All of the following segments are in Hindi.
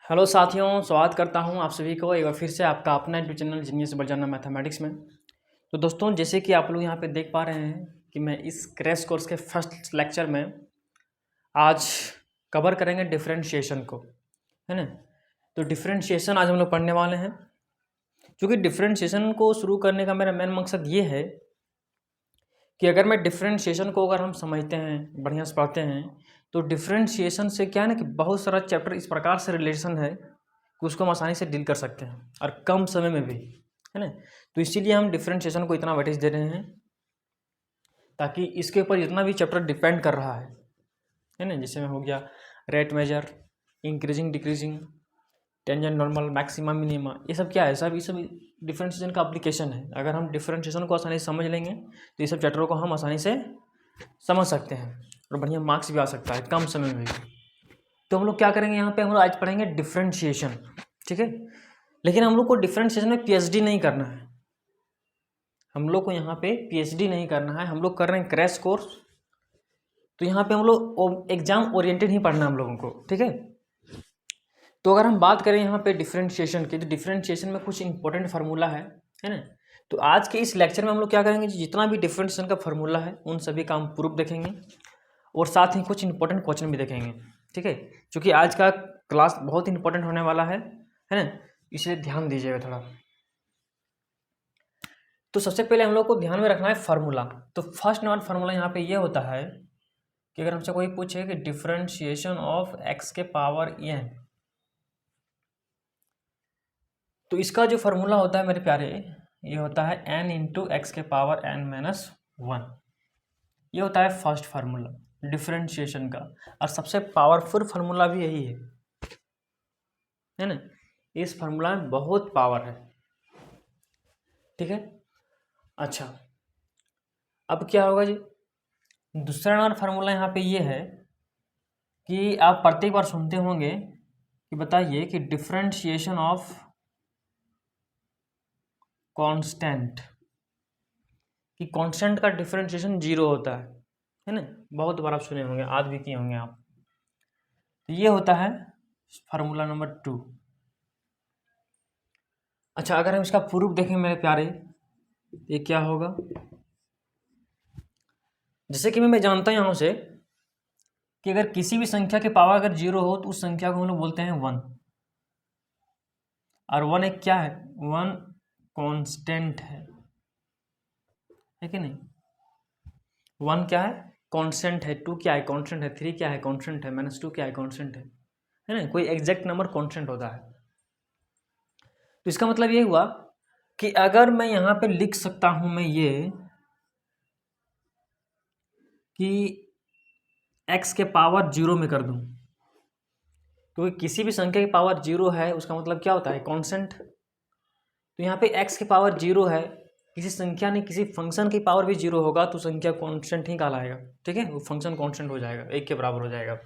हेलो साथियों, स्वागत करता हूं आप सभी को एक बार फिर से आपका अपना यूट्यूब चैनल जीनियस बढ़ जाना मैथमेटिक्स में। तो दोस्तों, जैसे कि आप लोग यहां पे देख पा रहे हैं कि मैं इस क्रैश कोर्स के फर्स्ट लेक्चर में आज कवर करेंगे डिफरेंशिएशन को, है ना। तो डिफरेंशिएशन आज हम लोग पढ़ने वाले हैं। क्योंकि डिफरेंशिएशन को शुरू करने का मेरा मेन मकसद ये है कि अगर मैं डिफरेंशिएशन को अगर हम समझते हैं, बढ़िया से पढ़ते हैं, तो डिफरेंशिएशन से क्या है ना कि बहुत सारा चैप्टर इस प्रकार से रिलेशन है कि उसको हम आसानी से डील कर सकते हैं और कम समय में भी, है ना। तो इसीलिए हम डिफरेंशिएशन को इतना वेटेज दे रहे हैं ताकि इसके ऊपर जितना भी चैप्टर डिपेंड कर रहा है ना। जैसे में हो गया rate measure, increasing decreasing, tangent normal, maxima minima, ये सब क्या है, ये सब डिफरेंशिएशन का एप्लीकेशन है। अगर हम डिफरेंशिएशन को आसानी से समझ लेंगे तो ये सब चैप्टरों को हम आसानी से समझ सकते हैं और बढ़िया मार्क्स भी आ सकता है कम समय में भी। तो हम लोग क्या करेंगे, यहाँ पे हम लोग आज पढ़ेंगे डिफरेंशिएशन, ठीक है। लेकिन हम लोग को डिफरेंशिएशन में पीएचडी नहीं करना है। हम लोग को यहाँ पे पीएचडी नहीं करना है, हम लोग कर रहे हैं क्रैश कोर्स। तो यहाँ पे हम लोग एग्जाम ओरिएंटेड ही पढ़ना है हम लोगों को, ठीक है। तो अगर हम बात करें यहाँ पे डिफरेंशिएशन की, तो डिफरेंशिएशन में कुछ इंपॉर्टेंट फार्मूला है ना। तो आज के इस लेक्चर में हम लोग क्या करेंगे, जितना भी डिफरेंशिएशन का फार्मूला है उन सभी का हम प्रूफ देखेंगे और साथ ही कुछ इंपॉर्टेंट क्वेश्चन भी देखेंगे, ठीक है। क्योंकि आज का क्लास बहुत इंपॉर्टेंट होने वाला है ना, इसलिए ध्यान दीजिएगा थोड़ा। तो सबसे पहले हम लोग को ध्यान में रखना है फार्मूला। तो फर्स्ट नंबर फार्मूला यहाँ पे ये होता है कि अगर हमसे कोई पूछे कि डिफरेंशिएशन ऑफ एक्स के पावर एन, तो इसका जो फार्मूला होता है मेरे प्यारे, ये होता है n इंटू एक्स के पावर n-1। ये होता है फर्स्ट फार्मूला डिफरेंशिएशन का, और सबसे पावरफुल फार्मूला भी यही है ना। इस फार्मूला में बहुत पावर है, ठीक है। अच्छा, अब क्या होगा जी, दूसरा नंबर फार्मूला यहाँ पे ये है कि आप प्रत्येक बार सुनते होंगे कि बताइए कि डिफरेंशिएशन ऑफ कांस्टेंट, कि कांस्टेंट का डिफरेंशिएशन जीरो होता है ना। बहुत बार आप सुने होंगे, आज भी किए होंगे आप। तो ये होता है फार्मूला नंबर 2। अच्छा, अगर हम इसका प्रूफ देखें मेरे प्यारे, ये क्या होगा, जैसे कि मैं जानता हूं यहाँ से कि अगर किसी भी संख्या के पावर अगर जीरो हो तो उस संख्या को हम लोग बोलते हैं 1। और 1 एक क्या है, 1 कांस्टेंट है कि नहीं। 1 क्या है, कांस्टेंट है। 2 क्या है, कांस्टेंट है। 3 क्या है, कांस्टेंट है। -2 क्या है, कांस्टेंट है ना। कोई एग्जैक्ट नंबर कांस्टेंट होता है। तो इसका मतलब ये हुआ कि अगर मैं यहाँ पे लिख सकता हूं मैं ये कि x के पावर जीरो में कर दूं, क्योंकि किसी भी संख्या की पावर जीरो है उसका मतलब क्या होता है, कांस्टेंट। तो यहाँ पे x की पावर जीरो है, किसी संख्या ने किसी फंक्शन की पावर भी जीरो होगा तो संख्या कांस्टेंट ही कहलाएगा, ठीक है। वो फंक्शन कांस्टेंट हो जाएगा, एक के बराबर हो जाएगा।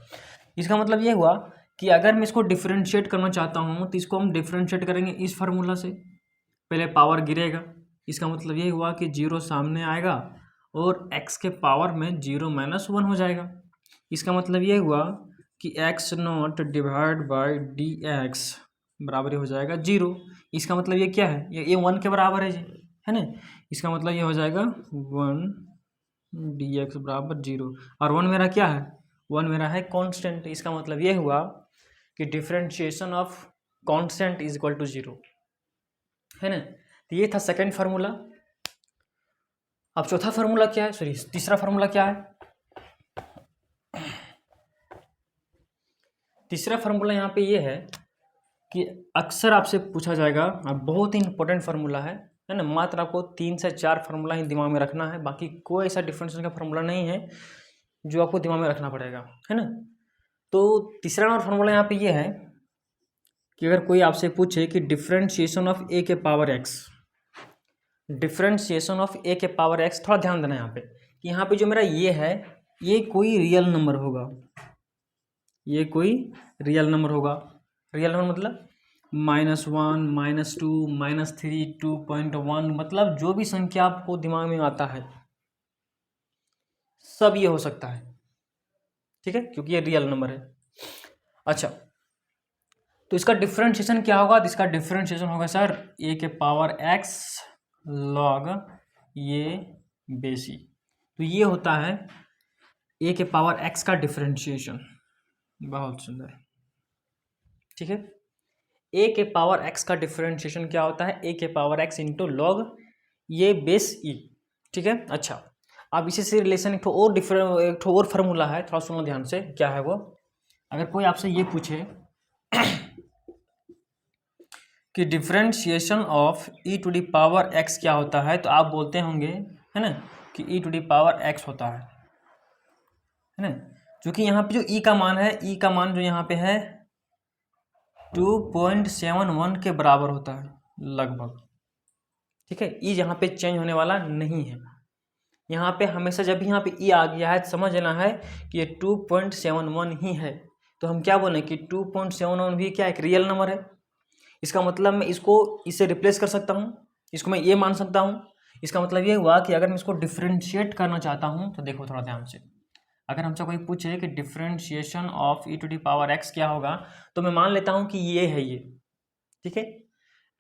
इसका मतलब ये हुआ कि अगर मैं इसको डिफरेंशिएट करना चाहता हूँ तो इसको हम डिफरेंशिएट करेंगे इस फार्मूला से। पहले पावर गिरेगा, इसका मतलब ये हुआ कि जीरो सामने आएगा और x के पावर में 0-1 हो जाएगा। इसका मतलब ये हुआ कि x0 डिवाइड बाई dx बराबर हो जाएगा 0। इसका मतलब ये क्या है, ये 1 के बराबर है जी, है ना। इसका मतलब ये हो जाएगा 1 dx बराबर 0। और 1 मेरा क्या है, 1 मेरा है कांस्टेंट। इसका मतलब ये हुआ कि differentiation of constant is equal to 0, है ना। तो ये था सेकंड फार्मूला। अब चौथा फार्मूला क्या है, सॉरी तीसरा फार्मूला क्या है। तीसरा फार्मूला यहाँ पे ये है कि अक्सर आपसे पूछा जाएगा, अब बहुत ही इंपॉर्टेंट फार्मूला है ना। मात्र आपको 3 से 4 फार्मूला ही दिमाग में रखना है, बाकी कोई ऐसा डिफरेंशिएशन का फार्मूला नहीं है जो आपको दिमाग में रखना पड़ेगा, है ना। तो तीसरा नंबर फार्मूला यहाँ पे ये है कि अगर कोई आपसे पूछे कि डिफरेंशिएशन ऑफ ए के power x, differentiation of a के पावर एक्स, थोड़ा ध्यान देना यहाँ पे कि यहाँ पे जो मेरा ये है ये कोई रियल नंबर होगा, ये कोई रियल नंबर होगा। रियल नंबर मतलब -1, -2, -3, 2.1, मतलब जो भी संख्या आपको दिमाग में आता है सब ये हो सकता है, ठीक है, क्योंकि ये रियल नंबर है। अच्छा, तो इसका डिफरेंशिएशन क्या होगा? तो इसका डिफरेंशिएशन होगा सर ए के पावर एक्स लॉग ये बेसी। तो ये होता है ए के पावर एक्स का डिफरेंशिएशन। बहुत सुंदर, ठीक है। ए के पावर एक्स का डिफरेंशिएशन क्या होता है? ए के पावर एक्स इंटू लॉग ये बेस ई, ठीक है। अच्छा, अब इसी से रिलेशन एक और फार्मूला है, थोड़ा सुनो ध्यान से, क्या है वो? अगर कोई आपसे ये पूछे कि differentiation of e to the power x क्या होता है, तो आप बोलते होंगे, है ना, कि e to the power x होता है ना। क्योंकि यहाँ पे जो ई का मान है, ई का मान जो यहाँ पे है 2.71 के बराबर होता है लगभग, ठीक है। ई यहाँ पे चेंज होने वाला नहीं है। यहाँ पे हमेशा जब भी यहाँ पे ई आ गया है तो समझ लेना है कि ये 2.71 ही है। तो हम क्या बोलें कि 2.71 भी क्या एक रियल नंबर है। इसका मतलब मैं इसको इससे रिप्लेस कर सकता हूँ, इसको मैं ये मान सकता हूँ। इसका मतलब ये हुआ कि अगर मैं इसको डिफ्रेंशिएट करना चाहता हूँ तो देखो थोड़ा ध्यान से, अगर हमसे कोई पूछे कि differentiation of e to the power x क्या होगा, तो मैं मान लेता हूँ कि ये है ये, ठीक है।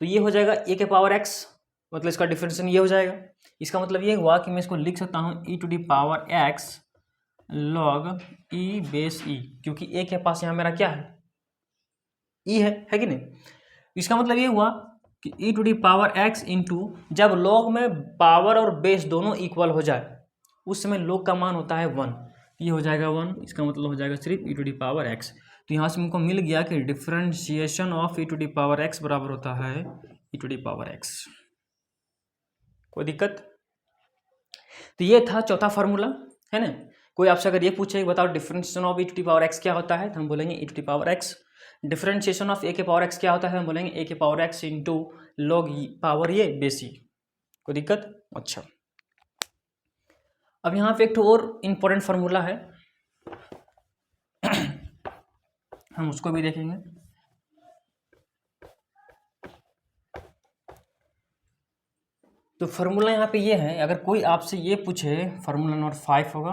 तो ये हो जाएगा ए के पावर एक्स, मतलब इसका डिफरेंशिएशन ये हो जाएगा। इसका मतलब ये हुआ कि मैं इसको लिख सकता हूँ e to the power x log e base e, क्योंकि ए के पास यहाँ मेरा क्या है, ई है कि नहीं। इसका मतलब ये हुआ कि e to the power x into, जब लॉग में पावर और बेस दोनों इक्वल हो जाए उस समय लॉग का मान होता है 1, ये हो जाएगा 1। इसका मतलब हो जाएगा सिर्फ e to the power x. तो यहाँ से हमको मिल गया कि differentiation of e to the power x बराबर होता है e to the power x. कोई दिक्कत? तो ये था चौथा फार्मूला, है ना। कोई आपसे अगर ये पूछे बताओ differentiation of e to the power x क्या होता है, तो हम बोलेंगे e to the power x. Differentiation of a के पावर एक्स क्या होता है, हम बोलेंगे ए के power x into log power ये बेसी। कोई दिक्कत? अच्छा, अब यहाँ पे एक और इम्पोर्टेंट फार्मूला है हम उसको भी देखेंगे। तो फार्मूला यहाँ पे ये है, अगर कोई आपसे ये पूछे, फार्मूला नंबर 5 होगा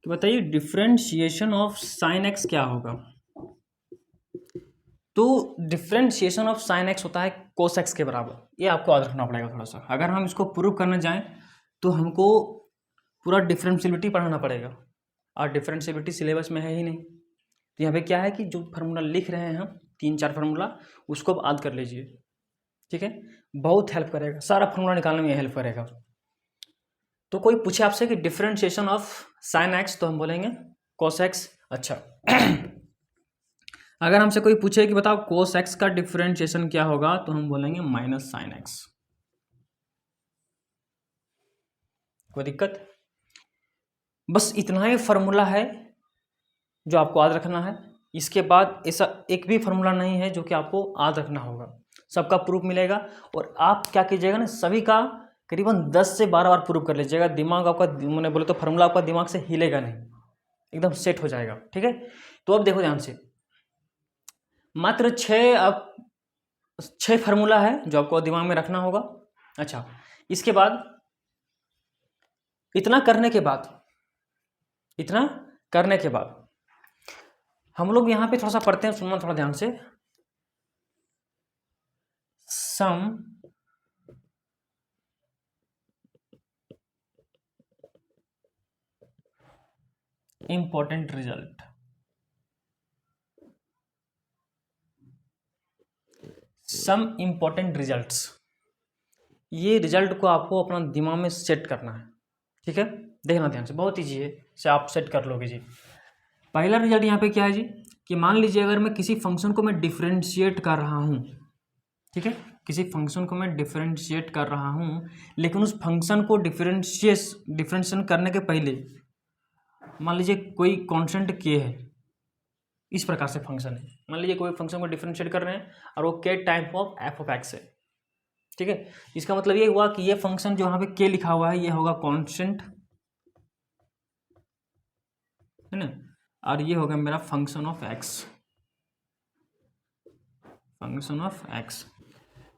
कि बताइए डिफरेंशिएशन ऑफ साइन एक्स क्या होगा। तो डिफरेंशिएशन ऑफ साइन एक्स होता है कोस एक्स के बराबर। ये आपको याद रखना पड़ेगा थोड़ा सा। अगर हम इसको प्रूव करने जाएं तो हमको पूरा डिफरेंशियबिलिटी पढ़ाना पड़ेगा, और डिफरेंशियबिलिटी सिलेबस में है ही नहीं। तो यहाँ पे क्या है कि जो फार्मूला लिख रहे हैं हम 3-4 फार्मूला, उसको आप याद कर लीजिए, ठीक है। बहुत हेल्प करेगा, सारा फार्मूला निकालने में हेल्प करेगा। तो कोई पूछे आपसे कि डिफरेंशिएशन ऑफ साइन एक्स, तो हम बोलेंगे कोस एक्स। अच्छा अगर हमसे कोई पूछे कि बताओ कोस एक्स का डिफरेंशिएशन क्या होगा, तो हम बोलेंगे माइनस साइन एक्स। कोई दिक्कत? बस इतना ही फार्मूला है जो आपको याद रखना है। इसके बाद ऐसा एक भी फार्मूला नहीं है जो कि आपको याद रखना होगा। सबका प्रूफ मिलेगा, और आप क्या कीजिएगा ना, सभी का करीबन 10 से 12 बार प्रूफ कर लीजिएगा। दिमाग आपका, मैंने बोले तो फार्मूला आपका दिमाग से हिलेगा नहीं, एकदम सेट हो जाएगा, ठीक है। तो अब देखो ध्यान से, मात्र 6 फार्मूला है जो आपको दिमाग में रखना होगा। अच्छा, इसके बाद इतना करने के बाद हम लोग यहाँ पे थोड़ा सा पढ़ते हैं, सुनना थोड़ा ध्यान से। Some important result, some important results, ये रिजल्ट को आपको अपना दिमाग में सेट करना है, ठीक है। देखना ध्यान से, बहुत ईजी है, से आप सेट कर लोगे जी। पहला रिजल्ट यहाँ पे क्या है जी, कि मान लीजिए अगर मैं किसी फंक्शन को मैं डिफरेंशिएट कर रहा हूँ, ठीक है, किसी फंक्शन को मैं डिफरेंशिएट कर रहा हूँ, लेकिन उस फंक्शन को डिफरेंशिएशन करने के पहले मान लीजिए कोई कांस्टेंट के है, इस प्रकार से फंक्शन है। मान लीजिए कोई फंक्शन को डिफरेंशिएट कर रहे हैं और वो के type of F of x है, ठीक है। इसका मतलब ये हुआ कि ये फंक्शन जो यहाँ पे के लिखा हुआ है ये होगा कांस्टेंट, है ना, और ये होगा मेरा फंक्शन ऑफ एक्स।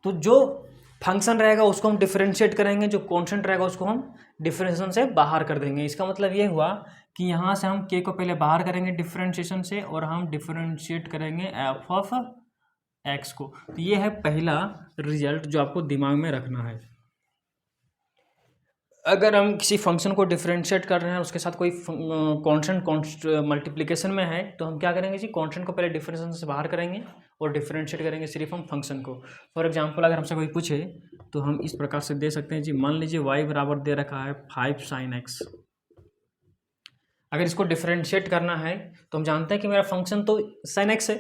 तो जो फंक्शन रहेगा उसको हम डिफरेंशिएट करेंगे, जो कॉन्स्टेंट रहेगा उसको हम डिफरेंशिएशन से बाहर कर देंगे। इसका मतलब ये हुआ कि यहाँ से हम के को पहले बाहर करेंगे डिफरेंशिएशन से और हम डिफरेंशिएट करेंगे एफ ऑफ एक्स को। तो ये है पहला रिजल्ट जो आपको दिमाग में रखना है। अगर हम किसी फंक्शन को डिफरेंशिएट कर रहे हैं, उसके साथ कोई कांस्टेंट मल्टीप्लिकेशन में है, तो हम क्या करेंगे जी, कांस्टेंट को पहले डिफरेंशिएशन से बाहर करेंगे और डिफरेंशिएट करेंगे सिर्फ हम फंक्शन को। फॉर एग्जांपल अगर हमसे कोई पूछे तो हम इस प्रकार से दे सकते हैं जी, मान लीजिए y बराबर दे रखा है 5 sin x। अगर इसको डिफरेंशिएट करना है तो हम जानते हैं कि मेरा फंक्शन तो sin x है,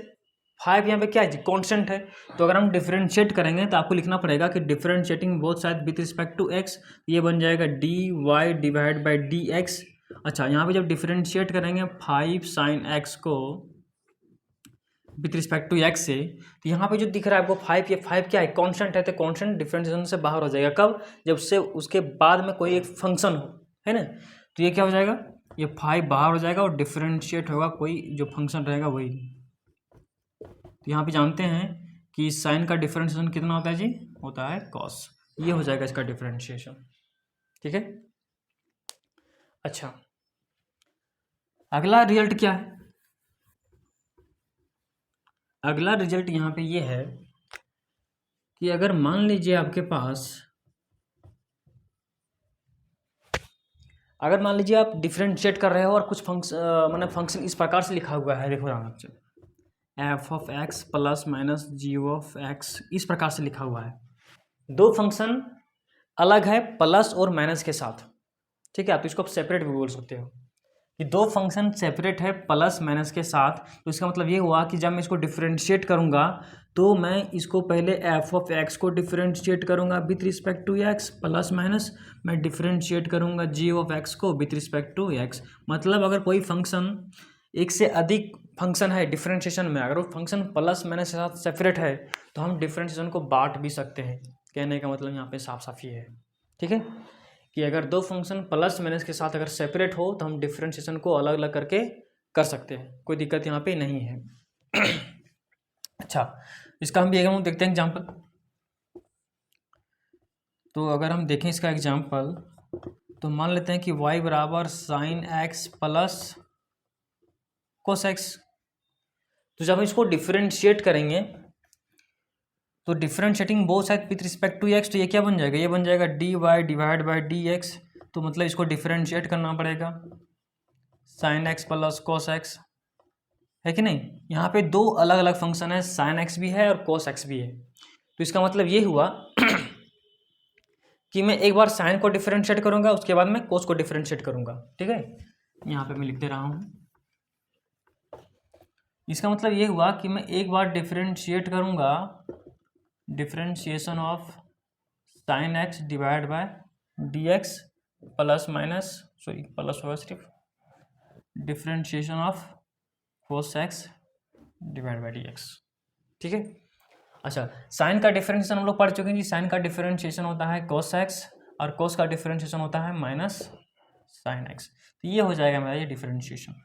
5 यहाँ पे क्या है जी, कॉन्स्टेंट है। तो अगर हम डिफरेंशिएट करेंगे तो आपको लिखना पड़ेगा कि differentiating both side with respect to x, ये बन जाएगा dy डिवाइड बाई dx। अच्छा, यहाँ पे जब डिफरेंशिएट करेंगे 5 sin x को विथ रिस्पेक्ट टू x से, तो यहाँ पे जो दिख रहा है आपको 5, ये 5 क्या है, कांस्टेंट है, तो कांस्टेंट डिफरेंशिएशन से बाहर हो जाएगा। कब? जब से उसके बाद में कोई एक फंक्शन हो, है ना। तो ये क्या हो जाएगा, ये 5 बाहर हो जाएगा और डिफरेंशिएट होगा कोई जो फंक्शन रहेगा वही। तो यहाँ पे जानते हैं कि साइन का डिफरेंशिएशन कितना होता है जी, होता है कॉस। ये हो जाएगा इसका डिफरेंशिएशन, ठीक है। अच्छा, अगला रिजल्ट क्या है? अगला रिजल्ट यहाँ पे ये है कि अगर मान लीजिए आपके पास, अगर मान लीजिए आप डिफरेंशिएट कर रहे हो और कुछ फंक्शन इस प्रकार से लिखा हुआ है, देखो ध्यान से, f of x plus minus g of x, इस प्रकार से लिखा हुआ है। दो फंक्शन अलग है प्लस और माइनस के साथ, ठीक है। आप इसको सेपरेट भी बोल सकते हो कि दो फंक्शन सेपरेट है प्लस माइनस के साथ। तो इसका मतलब ये हुआ कि जब मैं इसको डिफरेंशिएट करूंगा तो मैं इसको पहले एफ ऑफ एक्स को डिफरेंशिएट करूंगा with respect to x, plus minus मैं डिफरेंशिएट करूंगा जी ऑफ एक्स को विथ रिस्पेक्ट टू एक्स। मतलब अगर कोई फंक्शन, एक से अधिक फंक्शन है डिफरेंशिएशन में, अगर वो फंक्शन प्लस माइनस के साथ सेपरेट है तो हम डिफरेंशिएशन को बांट भी सकते हैं। कहने का मतलब यहाँ पे साफ साफ ये है, ठीक है, कि अगर दो फंक्शन प्लस माइनस के साथ अगर सेपरेट हो तो हम डिफरेंशिएशन को अलग अलग करके कर सकते हैं, कोई दिक्कत यहाँ पे नहीं है। अच्छा, इसका हम भी एग्जाम्पल देखते हैं, एग्जाम्पल। तो अगर हम देखें इसका एग्जाम्पल, तो मान लेते हैं कि y बराबर sine x plus cos x. तो जब हम इसको डिफरेंशिएट करेंगे तो differentiating both side with respect to x, तो ये क्या बन जाएगा, ये बन जाएगा dy divide by d x. तो मतलब इसको डिफरेंशिएट करना पड़ेगा, sine x plus cos x, है कि नहीं। यहाँ पे दो अलग अलग फंक्शन है, साइन एक्स भी है और कोस एक्स भी है। तो इसका मतलब ये हुआ कि मैं एक बार साइन को डिफरेंशिएट करूंगा, उसके बाद मैं कोस को डिफरेंशिएट करूंगा, ठीक है। यहाँ पे मैं लिख दे रहा हूँ, इसका मतलब ये हुआ कि मैं एक बार डिफरेंशिएट करूंगा, differentiation of sine x divide bye D x plus minus, sorry plus होगा सिर्फ, differentiation of cos x divide by d x, ठीक है। अच्छा, साइन का डिफरेंशिएशन हम लोग पढ़ चुके हैं जी, साइन का डिफरेंशिएशन होता है कोस एक्स और कोस का डिफरेंशिएशन होता है माइनस साइन एक्स। तो ये हो जाएगा मेरा ये डिफरेंशिएशन,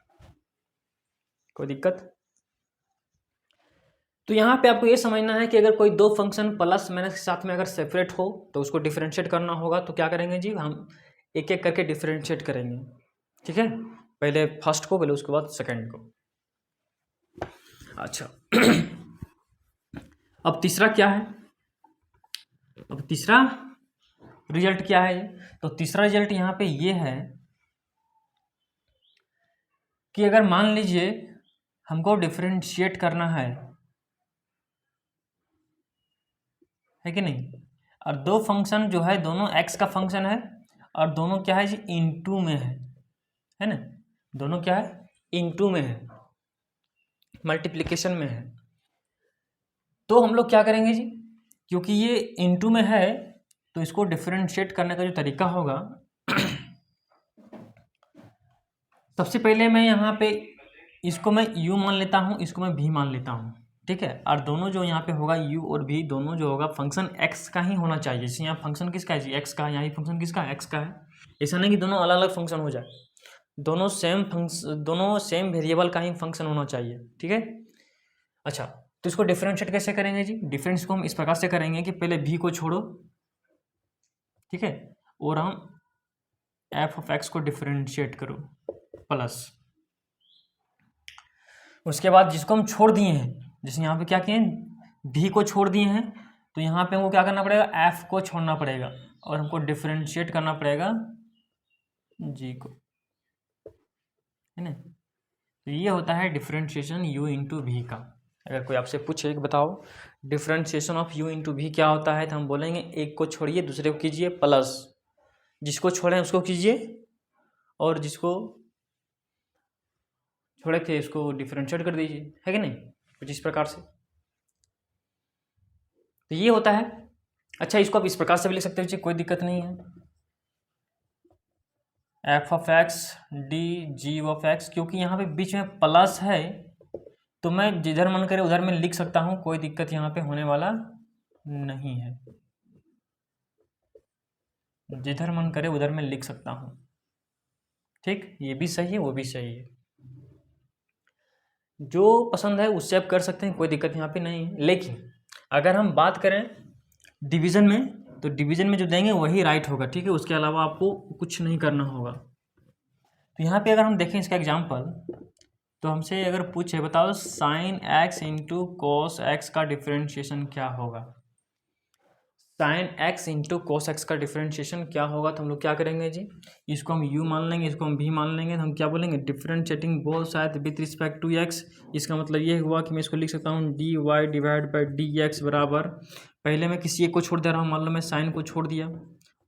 कोई दिक्कत। तो यहाँ पे आपको ये समझना है कि अगर कोई दो फंक्शन प्लस माइनस के साथ में अगर सेपरेट हो तो उसको डिफरेंशिएट करना होगा। तो क्या करेंगे जी, हम एक एक करके डिफरेंशिएट करेंगे, ठीक है। पहले फर्स्ट को, पहले उसके बाद सेकंड को। अच्छा अब तीसरा क्या है, अब तीसरा रिजल्ट क्या है, तो तीसरा रिजल्ट यहाँ पे ये है कि अगर मान लीजिए हमको डिफरेंशिएट करना है कि नहीं, और दो फंक्शन जो है दोनों x का फंक्शन है और दोनों क्या है जी, इनटू में है ना, दोनों क्या है, इनटू में है, मल्टीप्लिकेशन में है। तो हम लोग क्या करेंगे जी, क्योंकि ये इनटू में है तो इसको डिफरेंशिएट करने का जो तरीका होगा, सबसे पहले मैं यहाँ पे इसको मैं u मान लेता हूँ, इसको मैं v मान लेता हूँ, ठीक है। और दोनों जो यहाँ पे होगा u और v, दोनों जो होगा फंक्शन x का ही होना चाहिए। जैसे यहाँ फंक्शन किसका है जी, x का, यहाँ फंक्शन किसका है, x का है। ऐसा नहीं कि दोनों अलग अलग फंक्शन हो जाए, दोनों सेम वेरिएबल का ही फंक्शन होना चाहिए, ठीक है। अच्छा, तो इसको डिफरेंशिएट कैसे करेंगे जी, डिफरेंस को हम इस प्रकार से करेंगे कि पहले v को छोड़ो, ठीक है, और हम एफ ऑफ एक्स को डिफरेंशिएट करो प्लस, उसके बाद जिसको हम छोड़ दिए हैं, जैसे यहाँ पे क्या किए हैं, भी को छोड़ दिए हैं, तो यहाँ पे हमको क्या करना पड़ेगा, एफ को छोड़ना पड़ेगा और हमको डिफरेंशिएट करना पड़ेगा जी को, है ना। तो ये होता है डिफरेंशिएशन u इंटू वी का। अगर कोई आपसे पूछे कि बताओ differentiation of u into v क्या होता है, तो हम बोलेंगे एक को छोड़िए दूसरे को कीजिए प्लस, जिसको छोड़ें उसको कीजिए और जिसको छोड़े थे इसको डिफरेंशिएट कर दीजिए, है कि नहीं, कुछ इस प्रकार से। तो ये होता है। अच्छा, इसको आप इस प्रकार से भी लिख सकते हो, कोई दिक्कत नहीं है, F of x D G of x, क्योंकि यहाँ पे बीच में प्लस है तो मैं जिधर मन करे उधर में लिख सकता हूँ, कोई दिक्कत यहाँ पे होने वाला नहीं है, जिधर मन करे उधर में लिख सकता हूँ। ठीक, ये भी सही है वो भी सही है, जो पसंद है उससे आप कर सकते हैं, कोई दिक्कत यहाँ पे नहीं है। लेकिन अगर हम बात करें डिवीज़न में, तो डिवीज़न में जो देंगे वही राइट होगा, ठीक है, उसके अलावा आपको कुछ नहीं करना होगा। तो यहाँ पे अगर हम देखें इसका एग्जाम्पल, तो हमसे अगर पूछे बताओ sine x into cos x का डिफरेंशिएशन क्या होगा, sine x into cos x का डिफरेंशिएशन क्या होगा, तो हम लोग क्या करेंगे जी, इसको हम u मान लेंगे, इसको हम v मान लेंगे, तो हम क्या बोलेंगे, differentiating both side with respect to x। इसका मतलब ये हुआ कि मैं इसको लिख सकता हूँ dy डिवाइड बाई dx बराबर, पहले मैं किसी एक को छोड़ दे रहा हूँ, मान लो मैं साइन को छोड़ दिया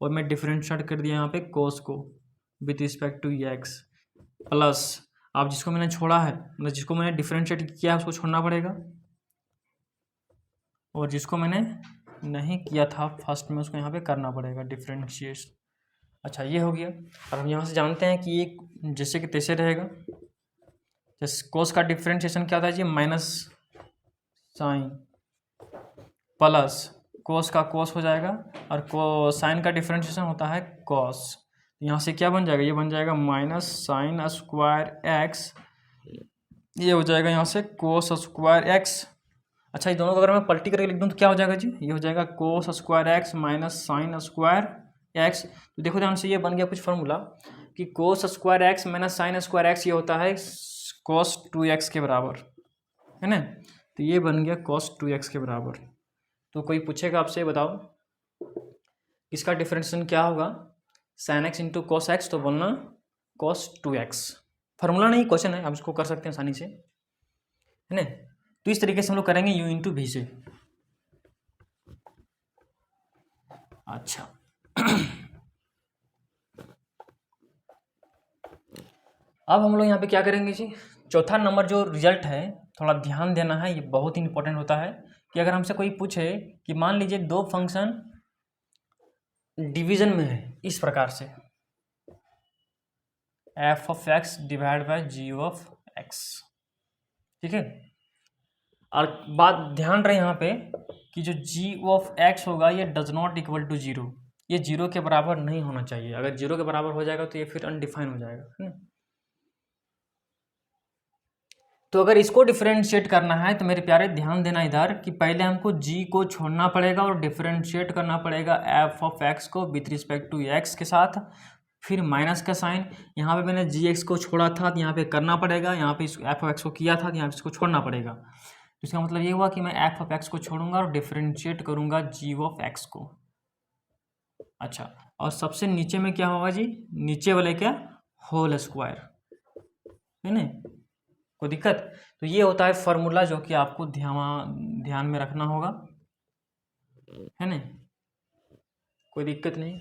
और मैं डिफरेंशिएट कर दिया यहाँ पे कोस को with respect to x, plus अब जिसको मैंने छोड़ा है, मतलब जिसको मैंने डिफरेंशिएट किया है उसको छोड़ना पड़ेगा, और जिसको मैंने नहीं किया था फर्स्ट में उसको यहाँ पे करना पड़ेगा डिफरेंशिएशन। अच्छा, ये हो गया। अब हम यहाँ से जानते हैं कि ये जैसे कि तैसे रहेगा, जैसे कोस का डिफरेंशिएशन क्या था जी, माइनस साइन प्लस कोस का कोस हो जाएगा, और साइन का डिफरेंशिएशन होता है कॉस। यहाँ से क्या बन जाएगा, ये बन जाएगा माइनस साइन स्क्वायर एक्स, ये हो जाएगा यहाँ से कोस स्क्वायर एक्स। अच्छा, ये दोनों को अगर मैं पलटी करके लिख दूँ तो क्या हो जाएगा जी, ये हो जाएगा cos square x minus sine square x. तो देखो ध्यान से, ये बन गया कुछ फॉर्मूला कि cos square x minus sine square x ये होता है कोस 2x के बराबर, है ना। तो ये बन गया कोस 2x के बराबर। तो कोई पूछेगा आपसे बताओ इसका डिफरेंशिएशन क्या होगा, sine x into cos x, तो बोलना कोस 2x। फार्मूला नहीं, क्वेश्चन है, आप इसको कर सकते हैं आसानी से, है ना। तो इस तरीके से हम लोग करेंगे u इंटू भी से। अच्छा अब हम लोग यहाँ पे क्या करेंगे जी, चौथा नंबर जो रिजल्ट है, थोड़ा ध्यान देना है, ये बहुत ही इंपॉर्टेंट होता है कि अगर हमसे कोई पूछे कि मान लीजिए दो फंक्शन डिवीजन में है इस प्रकार से, f of x divide by g of x, ठीक है। और बात ध्यान रहे यहाँ पे कि जो जी ऑफ एक्स होगा ये does not equal to zero, ये जीरो के बराबर नहीं होना चाहिए, अगर जीरो के बराबर हो जाएगा तो ये फिर अनडिफाइन हो जाएगा, है ना। तो अगर इसको डिफरेंशिएट करना है तो मेरे प्यारे ध्यान देना इधर कि पहले हमको g को छोड़ना पड़ेगा और डिफरेंशिएट करना पड़ेगा f ऑफ x को विथ रिस्पेक्ट टू x के साथ, फिर माइनस का साइन, यहाँ पे मैंने gx को छोड़ा था तो यहाँ पे करना पड़ेगा, यहाँ पे इस f ऑफ x को किया था तो यहाँ पे इसको छोड़ना पड़ेगा। तो इसका मतलब ये हुआ कि मैं f ऑफ x को छोड़ूंगा और डिफरेंशिएट करूँगा g ऑफ x को। अच्छा, और सबसे नीचे में क्या होगा जी, नीचे वाले क्या, होल स्क्वायर, है ना, कोई दिक्कत। तो ये होता है फॉर्मूला जो कि आपको ध्यान में रखना होगा, है ना, कोई दिक्कत नहीं।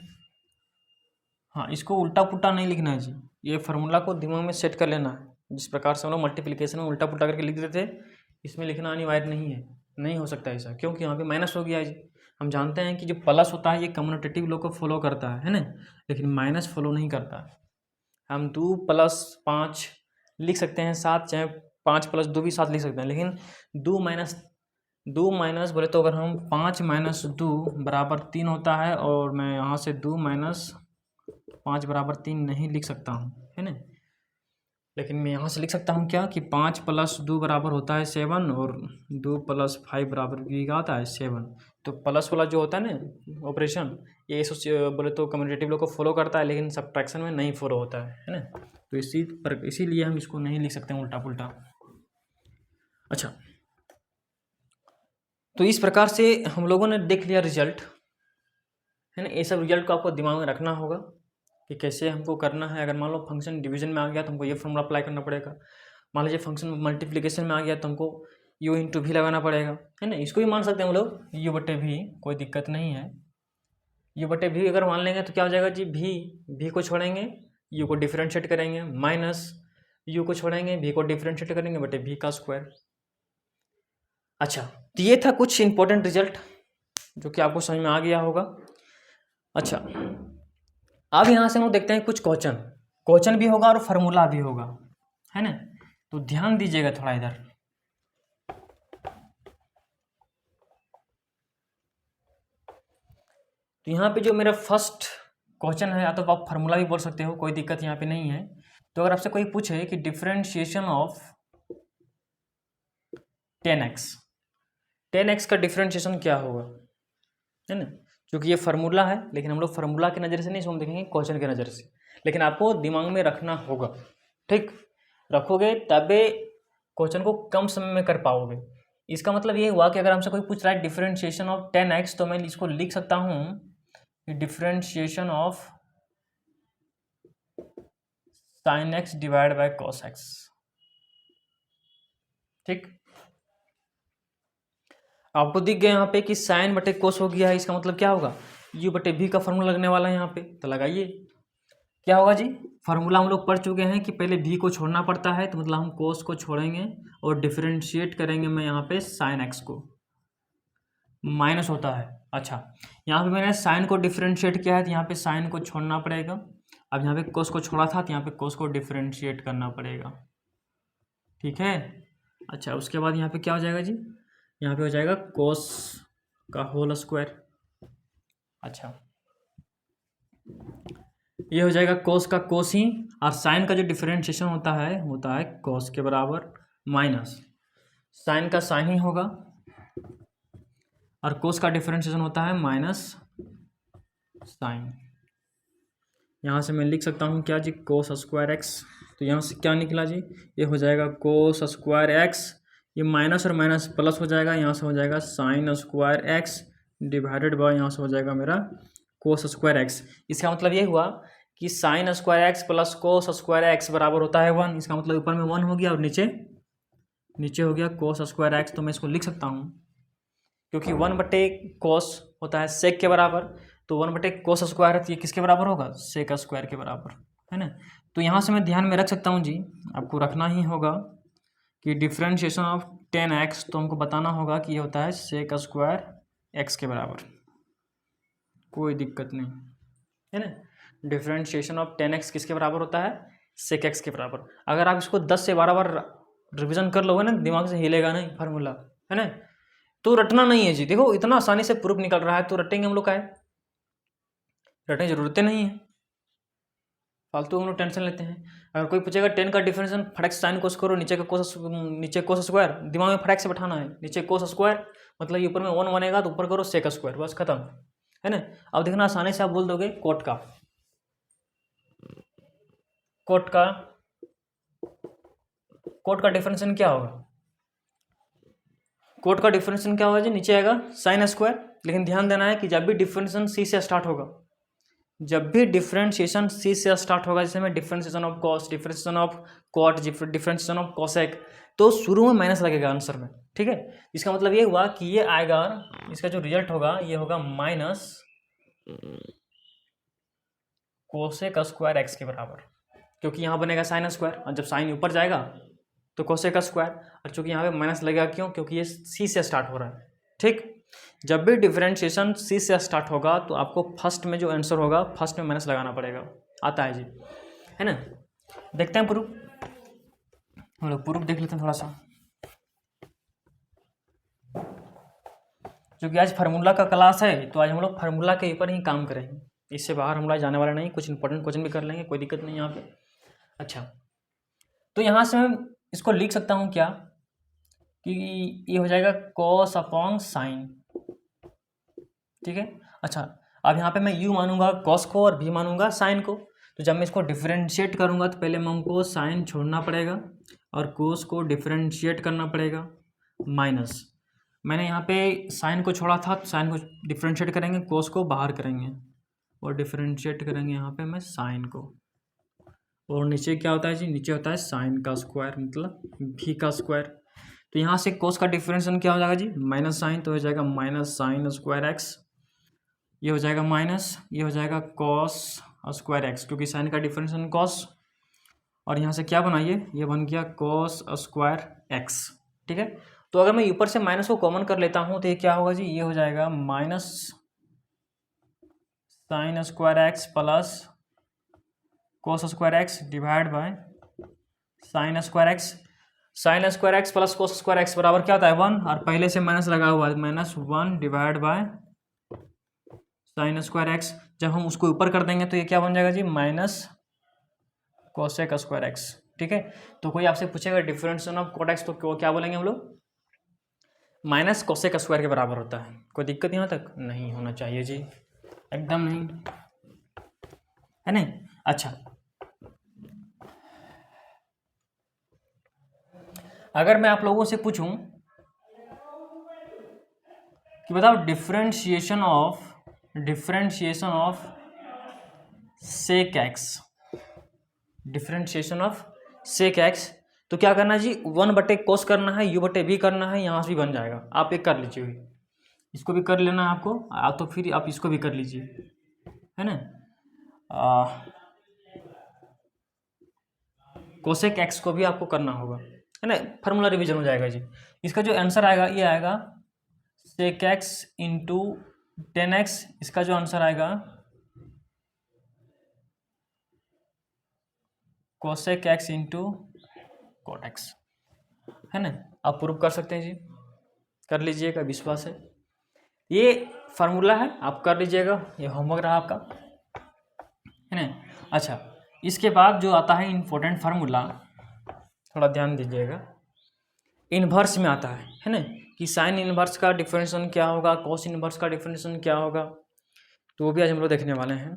हाँ, इसको उल्टा पुल्टा नहीं लिखना है जी, ये फार्मूला को दिमाग में सेट कर लेना है। जिस प्रकार से हम लोग मल्टीप्लिकेशन में उल्टा पुल्टा करके लिख देते थे, इसमें लिखना अनिवार्य नहीं है, नहीं हो सकता ऐसा, क्योंकि यहाँ पे माइनस हो गया है जी। हम जानते हैं कि जो प्लस होता है ये कम्यूटेटिव लॉ को फॉलो करता है ना, लेकिन माइनस फॉलो नहीं करता है। हम 2 + 5 लिख सकते हैं, 7 चाहे 5 + 2 भी 7 लिख सकते हैं, लेकिन 2 माइनस बोले तो अगर हम 5 - 2 = 3 होता है, और मैं यहाँ से 2 - 5 = 3 नहीं लिख सकता हूँ, है ना। लेकिन मैं यहाँ से लिख सकता हूँ क्या कि 5 + 2 बराबर होता है 7, और 2 + 5 बराबर भी क्या होता है 7। तो प्लस वाला जो होता है ना ऑपरेशन, ये बोले तो कम्यूटेटिव लॉ को फॉलो करता है, लेकिन सब्ट्रैक्शन में नहीं फॉलो होता है ना। तो इसीलिए हम इसको नहीं लिख सकते हैं उल्टा पुल्टा। अच्छा, तो इस प्रकार से हम लोगों ने देख लिया रिजल्ट, है ना। ये सब रिजल्ट को आपको दिमाग में रखना होगा कि कैसे हमको करना है। अगर मान लो फंक्शन डिवीजन में आ गया तो हमको ये फॉर्मूला अप्लाई करना पड़ेगा। मान लीजिए फंक्शन मल्टीप्लिकेशन में आ गया तो हमको u इंटू भी लगाना पड़ेगा, है ना। इसको भी मान सकते हैं हम लोग u बटे भी, कोई दिक्कत नहीं है। u बटे भी अगर मान लेंगे तो क्या हो जाएगा जी, भी को छोड़ेंगे, u को डिफ्रेंशिएट करेंगे, माइनस u को छोड़ेंगे, भी को डिफ्रेंशिएट करेंगे बटे भी का स्क्वायर। अच्छा, तो ये था कुछ इंपॉर्टेंट रिजल्ट जो कि आपको समझ में आ गया होगा। अच्छा, अब यहाँ से हम लोग देखते हैं कुछ क्वेश्चन भी होगा और फार्मूला भी होगा, है ना। तो ध्यान दीजिएगा थोड़ा इधर। तो यहाँ पे जो मेरा फर्स्ट क्वेश्चन है, या तो आप फार्मूला भी बोल सकते हो, कोई दिक्कत यहाँ पे नहीं है। तो अगर आपसे कोई पूछे कि डिफरेंशिएशन ऑफ 10x का डिफरेंशिएशन क्या होगा, है ना। क्योंकि ये फार्मूला है, लेकिन हम लोग फार्मूला की नज़र से नहीं इसको देखेंगे, क्वेश्चन की नज़र से। लेकिन आपको दिमाग में रखना होगा, ठीक। रखोगे तबे क्वेश्चन को कम समय में कर पाओगे। इसका मतलब ये हुआ कि अगर हमसे कोई पूछ रहा है डिफरेंशिएशन ऑफ 10x, तो मैं इसको लिख सकता हूँ differentiation of sin x divide by cos x, ठीक। आपको दिख गया यहाँ पे कि साइन बटे कोस हो गया है। इसका मतलब क्या होगा, u बटे v का फॉर्मूला लगने वाला है यहाँ पे। तो लगाइए, क्या होगा जी, फार्मूला हम लोग पढ़ चुके हैं कि पहले v को छोड़ना पड़ता है, तो मतलब हम कोस को छोड़ेंगे और डिफरेंशिएट करेंगे मैं यहाँ पे साइन x को, माइनस होता है। अच्छा, यहाँ पे मैंने साइन को डिफरेंशिएट किया है, तो यहाँ पे साइन को छोड़ना पड़ेगा। अब यहाँ पे कोस को छोड़ा था, तो यहाँ पे कोस को डिफरेंशिएट करना पड़ेगा, ठीक है। अच्छा, उसके बाद यहाँ पे क्या हो जाएगा जी, यहाँ पे हो जाएगा कोस का होल स्क्वायर। अच्छा, ये हो जाएगा कोस का कोस ही, और साइन का जो डिफरेंशिएशन होता है कोस के बराबर माइनस साइन का साइन ही होगा, और कोस का डिफरेंशिएशन होता है माइनस साइन। यहाँ से मैं लिख सकता हूँ क्या जी, कोस स्क्वायर एक्स। तो यहाँ से क्या निकला जी, ये हो जाएगा कोस स्क्वायर एक्स, ये माइनस और माइनस प्लस हो जाएगा, यहाँ से हो जाएगा sine square x divided by, यहाँ से हो जाएगा मेरा कोस स्क्वायर एक्स। इसका मतलब ये हुआ कि sine square x plus cos square x बराबर होता है 1। इसका मतलब ऊपर में 1 हो गया और नीचे हो गया कोस स्क्वायर एक्स। तो मैं इसको लिख सकता हूँ, क्योंकि 1 बटे कोस होता है सेक के बराबर, तो 1 बटे कोस स्क्वायर है, तो ये किसके बराबर होगा, सेक स्क्वायर के बराबर, है ना। तो यहाँ से मैं ध्यान में रख सकता हूँ जी, आपको रखना ही होगा कि डिफरेंशिएशन ऑफ 10x, तो हमको बताना होगा कि ये होता है सेक स्क्वायर एक्स के बराबर, कोई दिक्कत नहीं, है ना। डिफरेंशिएशन ऑफ 10x किसके बराबर होता है, सेक एक्स के बराबर। अगर आप इसको 10 से 12 बार रिविजन कर लोगे ना, दिमाग से हिलेगा नहीं फार्मूला, है ना। तो रटना नहीं है जी, देखो इतना आसानी से प्रूफ निकल रहा है, तो रटेंगे हम लोग, का है रटने जरूरतें नहीं है, फालतू हम लोग टेंशन लेते हैं। अगर कोई पूछेगा 10 का डिफरेंशिएशन, फटक साइन कोस करो, नीचे कोस स्क्वायर, दिमाग में फटक से बैठाना है, नीचे कोस स्क्वायर मतलब ये ऊपर में 1 बनेगा, तो ऊपर करो सेक स्क्वायर, बस खत्म, है ना। अब देखना आसानी से आप बोल दोगे कोट का डिफरेंशिएशन क्या होगा, कोट का डिफरेंशिएशन क्या होगा जी, नीचे आएगा साइन स्क्वायर। लेकिन ध्यान देना है कि जब भी डिफरेंशिएशन सी से स्टार्ट होगा, जैसे में differentiation of cos, differentiation of cot, differentiation of cosec, तो शुरू में माइनस लगेगा आंसर में, ठीक है। इसका मतलब ये हुआ कि ये आएगा, इसका जो रिजल्ट होगा ये होगा माइनस कोसेक स्क्वायर एक्स के बराबर, क्योंकि यहाँ बनेगा साइन स्क्वायर, और जब साइन ऊपर जाएगा तो कोसेक स्क्वायर, और चूंकि यहाँ पे माइनस लगेगा, क्यों, क्योंकि ये सी से स्टार्ट हो रहा है, ठीक। जब भी डिफरेंशिएशन सी से स्टार्ट होगा, तो आपको फर्स्ट में जो आंसर होगा, फर्स्ट में माइनस लगाना पड़ेगा, आता है जी, है ना। देखते हैं प्रूफ, हम लोग प्रूफ देख लेते हैं थोड़ा सा, क्योंकि आज फार्मूला का क्लास है, तो आज हम लोग फार्मूला के ऊपर ही काम करेंगे, इससे बाहर हम लोग जाने वाले नहीं। कुछ इंपॉर्टेंट क्वेश्चन भी कर लेंगे, कोई दिक्कत नहीं यहाँ पे। अच्छा, तो यहाँ से मैं इसको लिख सकता हूँ क्या, कि ये हो जाएगा कॉस अपॉन साइन, ठीक है। अच्छा, अब यहाँ पे मैं u मानूंगा कॉस को और v मानूंगा साइन को। तो जब मैं इसको डिफरेंशिएट करूँगा तो पहले हमको साइन छोड़ना पड़ेगा और कोस को डिफरेंशिएट करना पड़ेगा माइनस। मैंने यहाँ पे साइन को छोड़ा था तो साइन को डिफरेंशिएट करेंगे, कोस को बाहर करेंगे और डिफरेंशिएट करेंगे यहाँ पे मैं साइन को। और नीचे क्या होता है जी, नीचे होता है साइन का स्क्वायर मतलब भी का स्क्वायर। तो यहाँ से कोस का डिफरेंशिएशन क्या हो जाएगा जी, माइनस साइन, तो हो जाएगा माइनस साइन स्क्वायर एक्स, ये हो जाएगा माइनस, ये हो जाएगा कॉस स्क्वायर एक्स क्योंकि साइन का डिफरेंशिएशन कॉस, और यहाँ से क्या बनाइए, ये बन गया कॉस स्क्वायर एक्स। ठीक है, तो अगर मैं ऊपर से माइनस को कॉमन कर लेता हूँ तो ये क्या होगा जी, ये हो जाएगा minus sine square x plus cos square x divide by sine square x. Sine square x plus cos square x बराबर क्या होता है 1, और पहले से माइनस लगा हुआ है, -1 divide by sine square x. जब हम उसको ऊपर कर देंगे तो ये क्या बन जाएगा जी, माइनस कोसेक स्क्वायर एक्स। ठीक है, तो कोई आपसे पूछेगा डिफरेंशिएशन ऑफ कोट एक्स तो क्या बोलेंगे हम लोग, माइनस कोसेक स्क्वायर के बराबर होता है। कोई दिक्कत यहाँ तक नहीं होना चाहिए जी, एकदम नहीं है नहीं। अच्छा, अगर मैं आप लोगों से पूछूं कि बताओ differentiation of sec x, differentiation of sec x, तो क्या करना है जी, 1/cos कोस करना है, u/v करना है, यहाँ से भी बन जाएगा। आप एक कर लीजिए, इसको भी कर लेना है आपको, तो फिर आप इसको भी कर लीजिए, है ना। कोसेक एक्स को भी आपको करना होगा, है ना, फार्मूला रिवीजन हो जाएगा जी। इसका जो आंसर आएगा ये आएगा सेक एक्स इंटू 10x, इसका जो आंसर आएगा cosec x into cot x, है ना। आप प्रूव कर सकते हैं जी, कर लीजिएगा, विश्वास है। ये फार्मूला है, आप कर लीजिएगा, ये होमवर्क रहा आपका, है ना। अच्छा, इसके बाद जो आता है इम्पोर्टेंट फार्मूला, थोड़ा ध्यान दीजिएगा, इन्वर्स में आता है ना, कि साइन इन्वर्स का डिफरेंशिएशन क्या होगा, कॉस इन्वर्स का डिफरेंशिएशन क्या होगा, तो वो भी आज हम लोग देखने वाले हैं,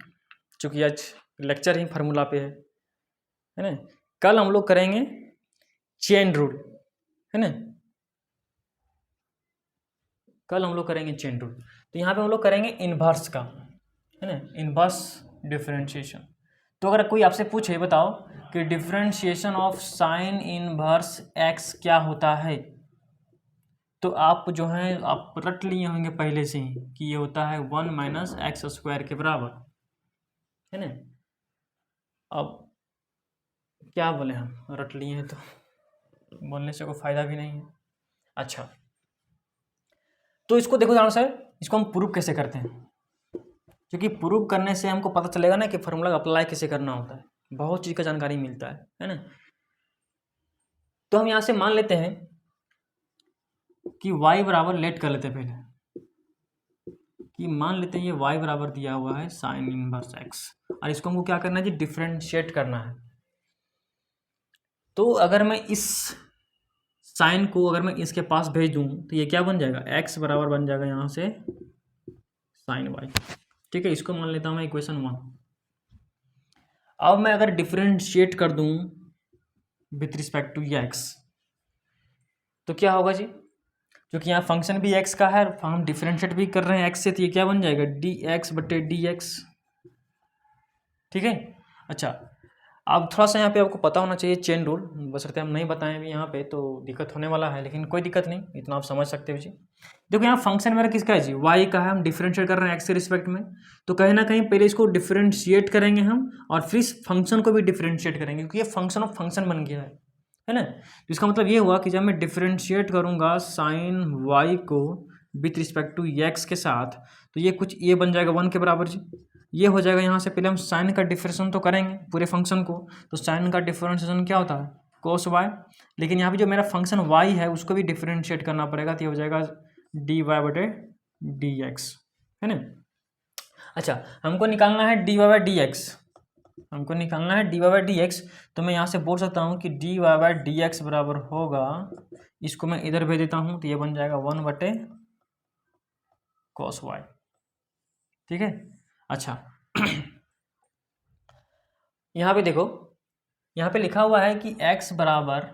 क्योंकि आज लेक्चर ही फार्मूला पे है ना। कल हम लोग करेंगे चेन रूल, है ना, कल हम लोग करेंगे चेन रूल। तो यहाँ पे हम लोग करेंगे इन्वर्स का, है ना, इन्वर्स डिफरेंशिएशन। तो अगर कोई आपसे पूछे बताओ कि differentiation of sine inverse x क्या होता है, तो आप जो है आप रट लिए होंगे पहले से ही कि ये होता है 1 - एक्स स्क्वायर के बराबर, है ना। अब क्या बोले, हम रट लिए हैं तो बोलने से कोई फायदा भी नहीं है। अच्छा, तो इसको देखो ध्यान से, इसको हम प्रूव कैसे करते हैं, क्योंकि प्रूव करने से हमको पता चलेगा ना कि फार्मूला अप्लाई कैसे करना होता है, बहुत चीज़ का जानकारी मिलता है ना। तो हम यहाँ से मान लेते हैं कि y बराबर लेट कर लेते हैं पहले, कि मान लेते हैं ये y बराबर दिया हुआ है साइन इनवर्स x, और इसको हमको क्या करना है जी, डिफरेंशिएट करना है। तो अगर मैं इस साइन को अगर मैं इसके पास भेज दूँ तो ये क्या बन जाएगा, x बराबर बन जाएगा यहाँ से साइन y। ठीक है, इसको मान लेता हूँ मैं इक्वेशन 1। अब मैं अगर डिफरेंशिएट कर दूँ विथ रिस्पेक्ट टू x, तो क्या होगा जी, क्योंकि यहाँ फंक्शन भी x का है, हम डिफरेंशिएट भी कर रहे हैं x से, तो ये क्या बन जाएगा dx/dx। ठीक है। अच्छा, अब थोड़ा सा यहाँ पे आपको पता होना चाहिए चेन रूल, बशर्ते हम नहीं बताएं अभी यहाँ पे तो दिक्कत होने वाला है, लेकिन कोई दिक्कत नहीं, इतना आप समझ सकते हो जी। देखो यहाँ फंक्शन मेरा किसका है जी, y का है, हम डिफरेंशिएट कर रहे हैं x के रिस्पेक्ट में, तो कहीं ना कहीं पहले इसको डिफरेंशिएट करेंगे हम और फिर इस फंक्शन को भी डिफरेंशिएट करेंगे, क्योंकि ये फंक्शन ऑफ फंक्शन बन गया है ना। तो इसका मतलब ये हुआ कि जब मैं डिफरेंशिएट करूँगा साइन y को विथ रिस्पेक्ट टू x के साथ, तो ये कुछ ये बन जाएगा 1 के बराबर जी, ये हो जाएगा। यहाँ से पहले हम साइन का डिफरेंशिएशन तो करेंगे पूरे फंक्शन को, तो साइन का डिफरेंशिएशन क्या होता है, कोस y, लेकिन यहाँ पे जो मेरा फंक्शन y है उसको भी डिफरेंशिएट करना पड़ेगा, तो ये हो जाएगा dy/dx, है ना। अच्छा, हमको निकालना है dy/dx, हमको निकालना है dy/dx, तो मैं यहाँ से बोल सकता हूँ कि dy/dx बराबर होगा, इसको मैं इधर भेज देता हूँ तो ये बन जाएगा 1/cos y। ठीक है, अच्छा यहाँ पे देखो, यहाँ पे लिखा हुआ है कि x बराबर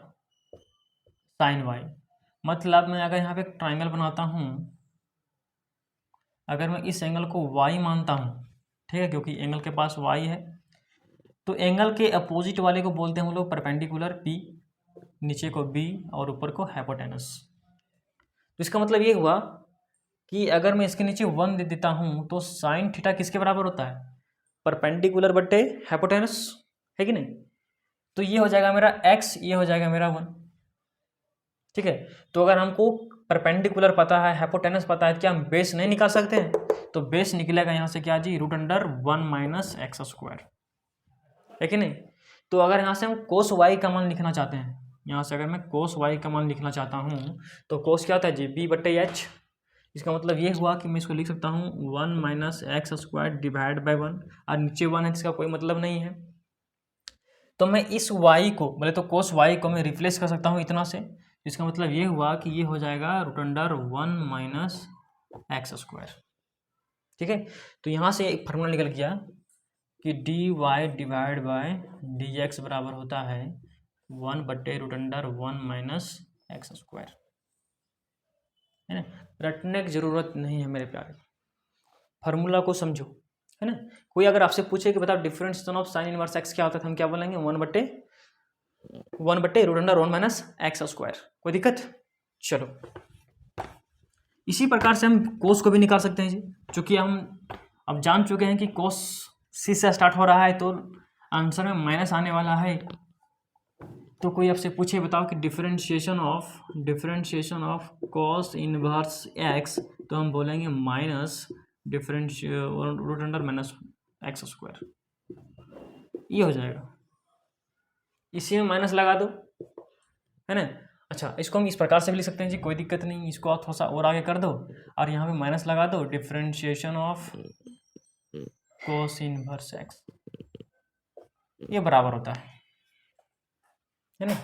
साइन वाई, मतलब मैं अगर यहाँ पे एक ट्राइंगल बनाता हूँ, अगर मैं इस एंगल को y मानता हूँ, ठीक है, क्योंकि एंगल के पास y है, तो एंगल के अपोजिट वाले को बोलते हैं हम लोग परपेंडिकुलर p, नीचे को b और ऊपर को हाइपोटेनस। तो इसका मतलब ये हुआ कि अगर मैं इसके नीचे 1 दे देता हूँ तो साइन थीटा किसके बराबर होता है, परपेंडिकुलर बटे हाइपोटेनस, है कि नहीं। तो ये हो जाएगा मेरा x, ये हो जाएगा मेरा 1, ठीक है। तो अगर हमको परपेंडिकुलर पता है, हाइपोटेनस पता है, तो क्या हम बेस नहीं निकाल सकते हैं, तो बेस निकलेगा यहाँ से क्या जी, √1 माइनस एक्स स्क्वायर, है कि नहीं। तो अगर यहाँ से हम कोस वाई का मान लिखना चाहते हैं, यहाँ से अगर मैं कोस वाई का मान लिखना चाहता हूँ तो कोस क्या होता है जी, b बटे एच। इसका मतलब ये हुआ कि मैं इसको लिख सकता हूँ 1 minus x square divide by 1, और नीचे 1 है जिसका कोई मतलब नहीं है। तो मैं इस y को, बोले तो कोस y को मैं रिप्लेस कर सकता हूँ इतना से। इसका मतलब ये हुआ कि ये हो जाएगा √1 माइनस एक्स स्क्वायर, ठीक है। तो यहाँ से एक फार्मूला निकल गया कि dy डिवाइड बाय dx बराबर होता है 1 बटे √1 माइनस एक्स स्क्वायर, है ना। रटने की ज़रूरत नहीं है मेरे प्यारे, फार्मूला को समझो, है ना। कोई अगर आपसे पूछे कि बताओ differentiation of sine inverse x क्या होता है, तो हम क्या बोलेंगे, 1 बटे √1 माइनस एक्स स्क्वायर। कोई दिक्कत। चलो, इसी प्रकार से हम कोस को भी निकाल सकते हैं जी, चूँकि हम अब जान चुके हैं कि कोस सी से स्टार्ट हो रहा है तो आंसर में माइनस आने वाला है। तो कोई आपसे पूछे बताओ कि differentiation of cos inverse x, तो हम बोलेंगे माइनस √1 माइनस एक्स स्क्वायर, ये हो जाएगा। इसी में माइनस लगा दो, है ना। अच्छा, इसको हम इस प्रकार से भी लिख सकते हैं जी, कोई दिक्कत नहीं। इसको आप थोड़ा सा और आगे कर दो और यहाँ पे माइनस लगा दो, differentiation of cos inverse x, ये बराबर होता है ना,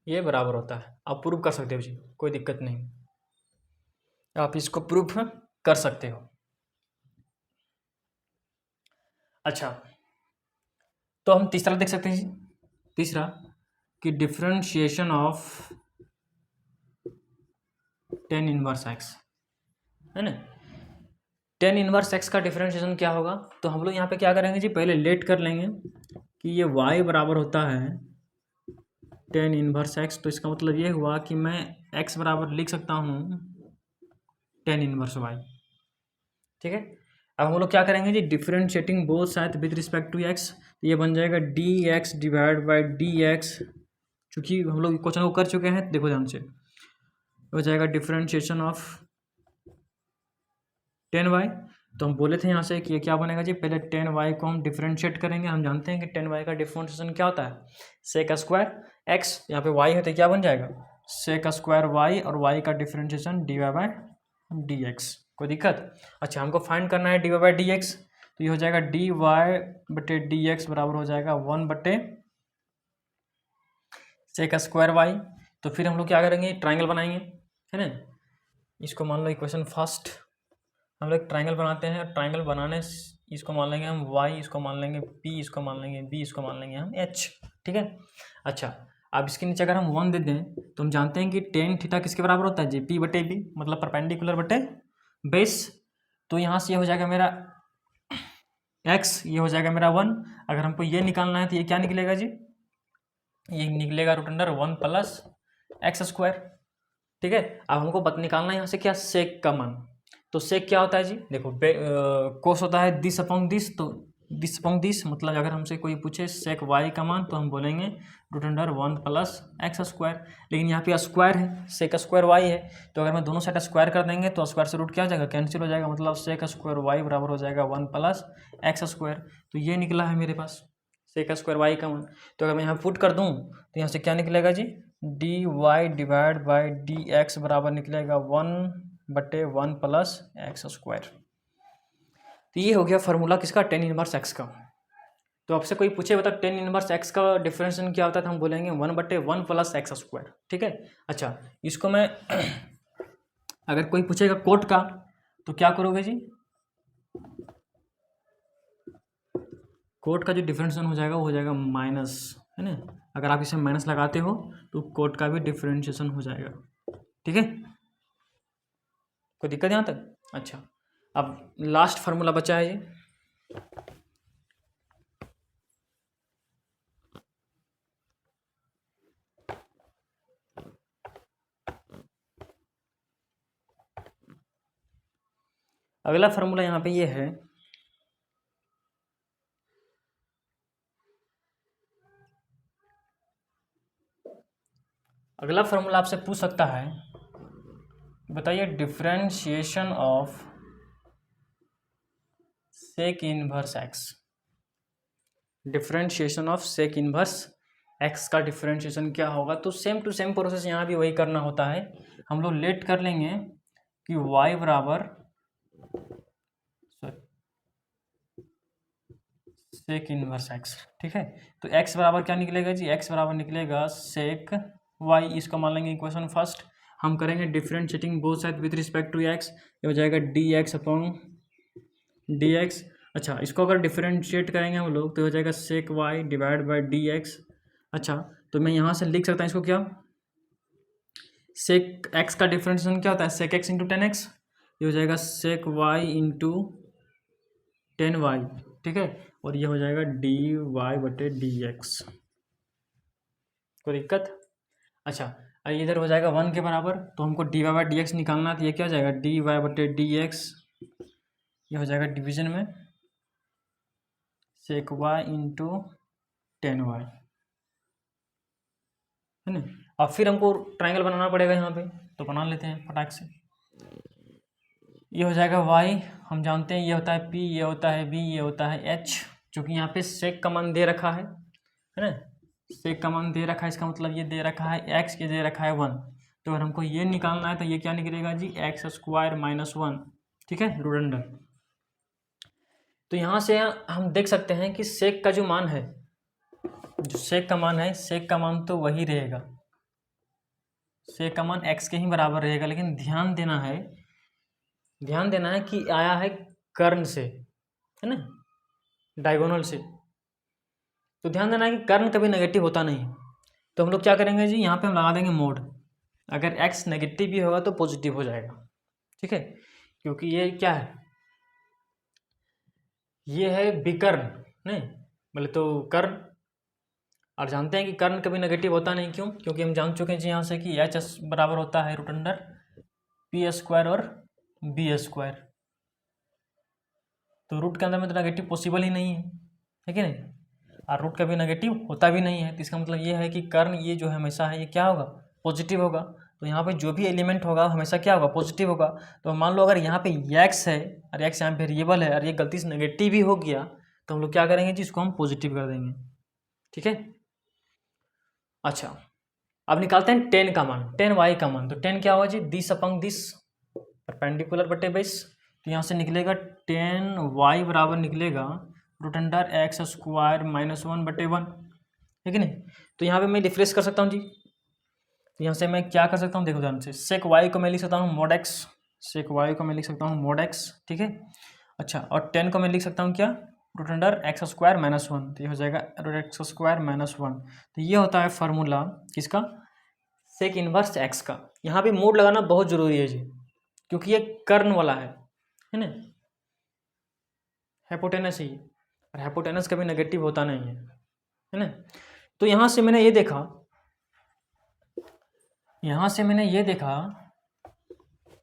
ये बराबर होता है। आप प्रूव कर सकते हो जी, कोई दिक्कत नहीं, आप इसको प्रूफ कर सकते हो। अच्छा, तो हम तीसरा देख सकते हैं जी, तीसरा कि differentiation of tan inverse x, है ना। टेन इनवर्स एक्स का डिफरेंशिएशन क्या होगा, तो हम लोग यहाँ पे क्या करेंगे जी, पहले लेट कर लेंगे कि ये y बराबर होता है टेन इनवर्स एक्स। तो इसका मतलब ये हुआ कि मैं x बराबर लिख सकता हूँ टेन इनवर्स y, ठीक है। अब हम लोग क्या करेंगे जी, differentiating both side with respect to x, तो ये बन जाएगा dx डिवाइड बाई dx। चूँकि हम लोग क्वेश्चन को कर चुके हैं, देखो ध्यान से, हो जाएगा डिफरेंशिएशन ऑफ टेन वाई। तो हम बोले थे यहाँ से कि ये क्या बनेगा जी, पहले टेन वाई को हम डिफरेंशिएट करेंगे। हम जानते हैं कि टेन वाई का डिफरेंशिएशन क्या होता है, सेक स्क्वायर एक्स, यहाँ पे वाई है तो क्या बन जाएगा, सेक स्क्वायर वाई, और वाई का differentiation d y by d x. कोई दिक्कत। अच्छा, हमको फाइंड करना है d y by d x, तो ये हो जाएगा डी वाई बटे डी एक्स बराबर हो जाएगा 1 बटे सेक स्क्वायर वाई। तो फिर हम लोग क्या करेंगे, ट्राइंगल बनाएंगे, है ना। इसको मान लो इक्वेशन फर्स्ट, हम लोग ट्राइंगल बनाते हैं, ट्राइंगल बनाने इसको मान लेंगे हम y, इसको मान लेंगे p, इसको मान लेंगे b, इसको मान लेंगे हम h, ठीक है। अच्छा, अब इसके नीचे अगर हम 1 दे दें तो हम जानते हैं कि टेन थीटा किसके बराबर होता है जी, p बटे b, मतलब परपेंडिकुलर बटे बेस। तो यहाँ से ये हो जाएगा मेरा x, ये हो जाएगा मेरा 1। अगर हमको ये निकालना है तो ये क्या निकलेगा जी, ये निकलेगा √1 प्लस एक्स स्क्वायर, ठीक है। अब हमको निकालना है यहाँ से क्या, सेक का मान। तो सेक क्या होता है जी, देखो कोस होता है दिस अपॉन दिस, तो दिस अपॉन दिस, मतलब अगर हमसे कोई पूछे सेक वाई का मान तो हम बोलेंगे √1 प्लस एक्स स्क्वायर। लेकिन यहाँ पे स्क्वायर है, सेक स्क्वायर वाई है, तो अगर मैं दोनों साइड स्क्वायर कर देंगे तो स्क्वायर से रूट क्या हो जाएगा, कैंसिल हो जाएगा, मतलब सेक स्क्वायर वाई बराबर हो जाएगा 1 प्लस एक्स स्क्वायर। तो ये निकला है मेरे पास सेक स्क्वायर वाई का मान। तो अगर मैं यहाँ पुट कर दूँ तो यहाँ से क्या निकलेगा जी, d y divide by d x बराबर निकलेगा 1 बटे 1 प्लस एक्स स्क्वायर। तो ये हो गया फार्मूला किसका, टेन इनवर्स एक्स का। तो आपसे कोई पूछे बता टेन इनवर्स एक्स का डिफरेंशिएशन क्या होता है, तो हम बोलेंगे 1 बटे 1 प्लस एक्स स्क्वायर, ठीक है। अच्छा, इसको मैं अगर कोई पूछेगा कोट का तो क्या करोगे जी, कोट का जो डिफरेंशिएशन हो जाएगा वो हो जाएगा माइनस, है ना। अगर आप इसे माइनस लगाते हो तो कोट का भी डिफरेंशिएशन हो जाएगा, ठीक है। कोई दिक्कत यहाँ तक? अच्छा, अब लास्ट फार्मूला बचा है ये। अगला फार्मूला यहाँ पे ये है, अगला फार्मूला आपसे पूछ सकता है, बताइए differentiation of sec inverse x. Differentiation of sec inverse x का डिफरेंशिएशन क्या होगा? तो सेम टू सेम प्रोसेस यहाँ भी वही करना होता है। हम लोग लेट कर लेंगे कि y बराबर सेक इनवर्स एक्स, ठीक है। तो x बराबर क्या निकलेगा जी? x बराबर निकलेगा सेक y। इसको मान लेंगे इक्वेशन फर्स्ट। हम करेंगे differentiating both side with respect to x, ये हो जाएगा dx अपॉन dx। अच्छा, इसको अगर डिफरेंशिएट करेंगे हम लोग तो हो जाएगा सेक y डिवाइड बाई dx। अच्छा, तो मैं यहाँ से लिख सकता हूँ इसको क्या, सेक x का डिफरेंशिएशन क्या होता है? सेक x इंटू टेन एक्स। ये हो जाएगा सेक y इंटू टेन वाई, ठीक है। और ये हो जाएगा डी वाई बटे डी एक्स। कोई दिक्कत? अच्छा, और इधर हो जाएगा 1 के बराबर, तो हमको d y by d x निकालना है। तो ये क्या हो जाएगा? डी वाई बटे डी एक्स, ये हो जाएगा डिवीजन में sec y into tan y, है ना। अब फिर हमको ट्राइंगल बनाना पड़ेगा यहाँ पे, तो बना लेते हैं फटाक से। ये हो जाएगा y, हम जानते हैं ये होता है p, ये होता है b, ये होता है h। चूँकि यहाँ पे सेक का मान दे रखा है ना, सेक का मान दे रखा है, इसका मतलब ये दे रखा है x, ये दे रखा है 1। तो अगर हमको ये निकालना है तो ये क्या निकलेगा जी? एक्स स्क्वायर माइनस 1, ठीक है, रूट अंडर। तो यहाँ से हम देख सकते हैं कि सेक का जो मान है, जो सेक का मान है, सेक का मान तो वही रहेगा, सेक का मान x के ही बराबर रहेगा। लेकिन ध्यान देना है कि आया है कर्ण से, है ना, डायगोनल से। तो ध्यान देना है कि कर्ण कभी नेगेटिव होता नहीं। तो हम लोग क्या करेंगे जी? यहाँ पे हम लगा देंगे मोड। अगर x नेगेटिव भी होगा तो पॉजिटिव हो जाएगा, ठीक है, क्योंकि ये क्या है, ये है विकर्ण, नहीं बोले तो कर्ण। और जानते हैं कि कर्ण कभी नेगेटिव होता नहीं, क्यों? क्योंकि हम जान चुके हैं जी यहाँ से कि h बराबर होता है रूट अंडर पी स्क्वायर और बी स्क्वायर। तो रूट के अंदर में तो नेगेटिव पॉसिबल ही नहीं है कि नहीं, और रूट कभी नेगेटिव होता भी नहीं है। तो इसका मतलब ये है कि कर्ण ये जो है हमेशा है, ये क्या होगा? पॉजिटिव होगा। तो यहाँ पे जो भी एलिमेंट होगा हमेशा क्या होगा? पॉजिटिव होगा। तो मान लो अगर यहाँ पे x है और x यहाँ वेरिएबल है और ये गलती से नेगेटिव भी हो गया, तो हम लोग क्या करेंगे जी? इसको हम पॉजिटिव कर देंगे, ठीक है। अच्छा, अब निकालते हैं 10 का मान, 10y का मान। तो 10 क्या होगा जी? दिस अपॉन दिस, परपेंडिकुलर बटे बेस। तो यहाँ से निकलेगा 10y बराबर निकलेगा root under x square minus 1 बटे 1, है कि नहीं। तो यहाँ पे मैं रिफ्रेश कर सकता हूँ जी। तो यहाँ से मैं क्या कर सकता हूँ? देखो ध्यान से, सेक वाई को मैं लिख सकता हूँ मॉड एक्स, सेक वाई को मैं लिख सकता हूँ मॉड एक्स, ठीक है। अच्छा, और 10 को मैं लिख सकता हूँ क्या? Root under x square minus 1। तो ये हो जाएगा रूट एक्स स्क्वायर माइनस 1। तो ये होता है फार्मूला किसका? सेक इनवर्स एक्स का। यहाँ पे मोड लगाना बहुत ज़रूरी है जी, क्योंकि ये कर्ण वाला है ना, हाइपोटेनस ही, और हाइपोटेनस कभी नेगेटिव होता नहीं है ना। तो यहाँ से मैंने ये देखा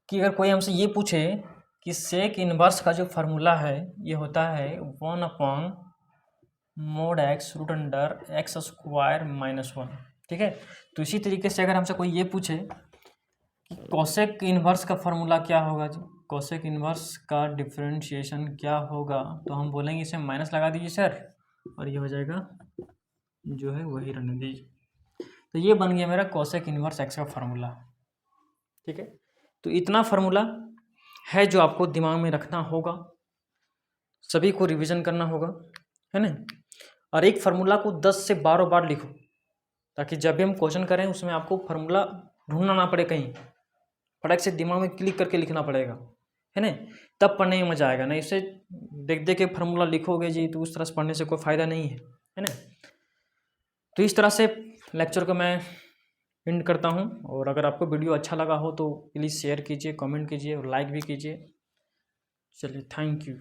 कि अगर कोई हमसे ये पूछे कि सेक इनवर्स का जो फार्मूला है ये होता है 1 upon mod x root under x square minus 1, ठीक है। तो इसी तरीके से अगर हमसे कोई ये पूछे कि कोसेक इनवर्स का फार्मूला क्या होगा जी, कोसेक इनवर्स का डिफरेंशिएशन क्या होगा, तो हम बोलेंगे इसे माइनस लगा दीजिए सर, और ये हो जाएगा जो है वही रहने दीजिए। तो ये बन गया मेरा कोसेक इनवर्स एक्स का फार्मूला, ठीक है। तो इतना फार्मूला है जो आपको दिमाग में रखना होगा, सभी को रिवीजन करना होगा, है ना। और एक फार्मूला को 10 से 12 बार लिखो, ताकि जब भी हम क्वेश्चन करें उसमें आपको फार्मूला ढूंढना ना पड़े, कहीं फटाक से दिमाग में क्लिक करके लिखना पड़ेगा, है ना। तब पढ़ने में मज़ा आएगा। नहीं इसे देख देख के फार्मूला लिखोगे जी तो उस तरह से पढ़ने से कोई फ़ायदा नहीं है ना। तो इस तरह से लेक्चर को मैं एंड करता हूँ, और अगर आपको वीडियो अच्छा लगा हो तो प्लीज़ शेयर कीजिए, कमेंट कीजिए और लाइक भी कीजिए। चलिए, थैंक यू।